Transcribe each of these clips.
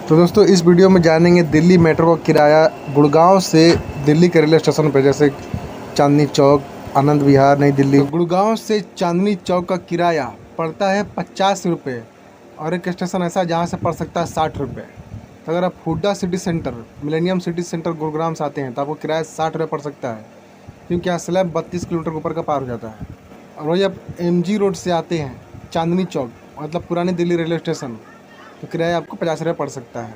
तो दोस्तों इस वीडियो में जानेंगे दिल्ली मेट्रो का किराया गुड़गांव से दिल्ली के रेलवे स्टेशन पर, जैसे चांदनी चौक, आनंद विहार, नई दिल्ली। तो गुड़गांव से चांदनी चौक का किराया पड़ता है 50 रुपये, और एक स्टेशन ऐसा जहाँ से पड़ सकता है 60 रुपये। तो अगर आप Hooda city centre, millennium city centre Gurgaon से आते हैं तो आपको किराया 60 रुपये पड़ सकता है, क्योंकि यहाँ स्लैब 32 किलोमीटर के ऊपर का पार हो जाता है। और वही आप MG रोड से आते हैं चांदनी चौक, मतलब पुरानी दिल्ली रेलवे स्टेशन, तो किराया आपको 50 रुपये पड़ सकता है।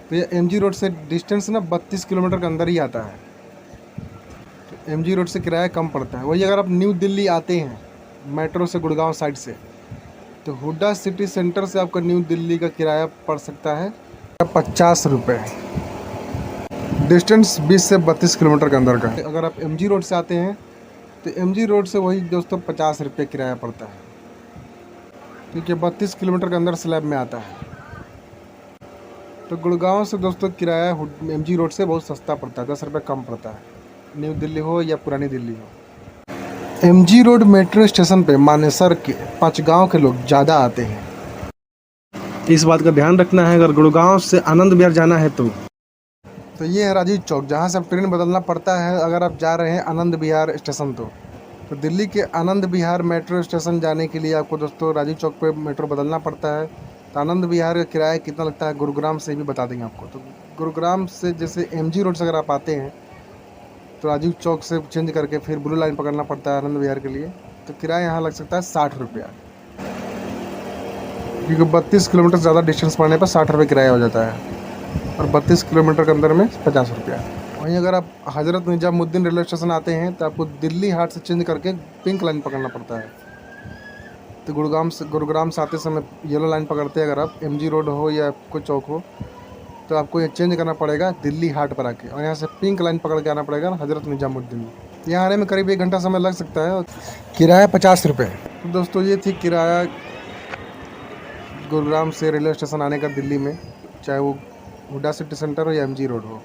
तो ये MG रोड से डिस्टेंस ना 32 किलोमीटर के अंदर ही आता है, तो MG रोड से किराया कम पड़ता है। वही अगर आप न्यू दिल्ली आते हैं मेट्रो से गुड़गांव साइड से, तो हुड्डा सिटी सेंटर से आपका न्यू दिल्ली का किराया पड़ सकता है 50 रुपये, डिस्टेंस 20 से 32 किलोमीटर के अंदर का। अगर आप MG रोड से आते हैं तो MG रोड से वही दोस्तों 50 रुपये किराया पड़ता है, क्योंकि 32 किलोमीटर के अंदर स्लैब में आता है। तो गुड़गांव से दोस्तों किराया MG रोड से बहुत सस्ता पड़ता है, 10 रुपये कम पड़ता है, न्यू दिल्ली हो या पुरानी दिल्ली हो। MG रोड मेट्रो स्टेशन पे मानेसर के पंचगांव के लोग ज़्यादा आते हैं, इस बात का ध्यान रखना है। अगर गुड़गांव से आनंद विहार जाना है तो ये है राजीव चौक, जहाँ से अब ट्रेन बदलना पड़ता है अगर आप जा रहे हैं आनंद विहार स्टेशन। तो दिल्ली के आनंद विहार मेट्रो स्टेशन जाने के लिए आपको दोस्तों राजीव चौक पे मेट्रो बदलना पड़ता है। तो आनंद विहार का किराया कितना लगता है गुरुग्राम से भी बता देंगे आपको। तो गुरुग्राम से जैसे MG रोड से अगर आप आते हैं तो राजीव चौक से चेंज करके फिर ब्लू लाइन पकड़ना पड़ता है आनंद विहार के लिए, तो किराया यहाँ लग सकता है 60 रुपया, क्योंकि 32 किलोमीटर ज़्यादा डिस्टेंस पड़ने पर 60 रुपये किराया हो जाता है, और 32 किलोमीटर के अंदर में 50 रुपया। वहीं अगर आप हज़रत निजामुद्दीन रेलवे स्टेशन आते हैं तो आपको दिल्ली हाट से चेंज करके पिंक लाइन पकड़ना पड़ता है। तो गुरुग्राम से आते समय येलो लाइन पकड़ते हैं अगर आप, MG रोड हो या कोई चौक हो, तो आपको ये चेंज करना पड़ेगा दिल्ली हाट पर आके, और यहाँ से पिंक लाइन पकड़ के आना पड़ेगा हज़रत निजामुद्दीन। यहाँ आने में करीब 1 घंटा समय लग सकता है। किराया 50 रुपये। तो दोस्तों ये थी किराया गुरुग्राम से रेलवे स्टेशन आने का दिल्ली में, चाहे वो हुड्डा सिटी सेंटर हो या MG रोड हो।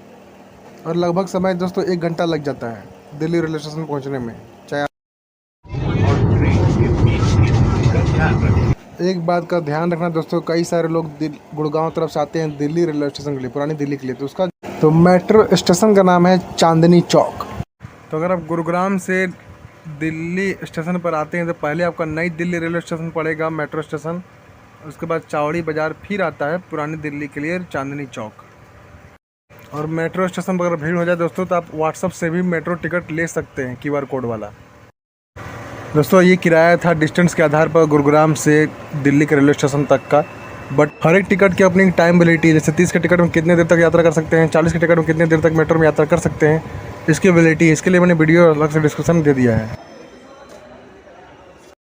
और लगभग समय दोस्तों 1 घंटा लग जाता है दिल्ली रेलवे स्टेशन पहुंचने में। चाहे एक बात का ध्यान रखना दोस्तों, कई सारे लोग गुड़गांव तरफ से आते हैं दिल्ली रेलवे स्टेशन के लिए, पुरानी दिल्ली के लिए, तो मेट्रो स्टेशन का नाम है चांदनी चौक। तो अगर आप गुरुग्राम से दिल्ली स्टेशन पर आते हैं तो पहले आपका नई दिल्ली रेलवे स्टेशन पड़ेगा मेट्रो स्टेशन, उसके बाद चावड़ी बाज़ार, फिर आता है पुरानी दिल्ली के लिए चांदनी चौक। और मेट्रो स्टेशन पर अगर भीड़ हो जाए दोस्तों तो आप व्हाट्सअप से भी मेट्रो टिकट ले सकते हैं, QR कोड वाला। दोस्तों ये किराया था डिस्टेंस के आधार पर गुरुग्राम से दिल्ली के रेलवे स्टेशन तक का, बट हर एक टिकट की अपनी टाइम वैलिडिटी है। जैसे 30 के टिकट में कितने देर तक यात्रा कर सकते हैं, 40 के टिकट में कितने देर तक मेट्रो में यात्रा कर सकते हैं, इसकी वैलिडिटी है। इसके लिए मैंने वीडियो अलग से डिस्क्रिप्शन दे दिया है।